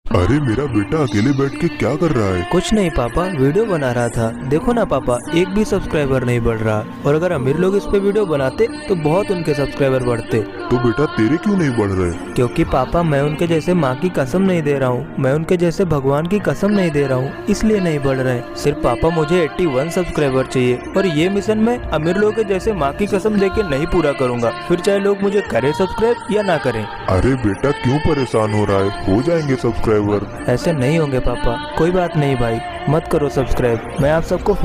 अरे मेरा बेटा अकेले बैठ के क्या कर रहा है? कुछ नहीं पापा, वीडियो बना रहा था। देखो ना पापा, एक भी सब्सक्राइबर नहीं बढ़ रहा। और अगर अमीर लोग इस पे वीडियो बनाते तो बहुत उनके सब्सक्राइबर बढ़ते। तो बेटा तेरे क्यों नहीं बढ़ रहे? क्योंकि पापा मैं उनके जैसे माँ की कसम नहीं दे रहा हूँ, मैं उनके जैसे भगवान की कसम नहीं दे रहा हूँ, इसलिए नहीं बढ़ रहे। सिर्फ पापा मुझे 81 सब्सक्राइबर चाहिए और ये मिशन मैं अमीर लोगों के जैसे माँ की कसम दे के नहीं पूरा करूँगा, फिर चाहे लोग मुझे करें सब्सक्राइब या ना करें। अरे बेटा क्यों परेशान हो रहा है? हो जाएंगे सब्सक्राइबर। ऐसे नहीं होंगे पापा। कोई बात नहीं भाई, मत करो सब्सक्राइब, मैं आप सबको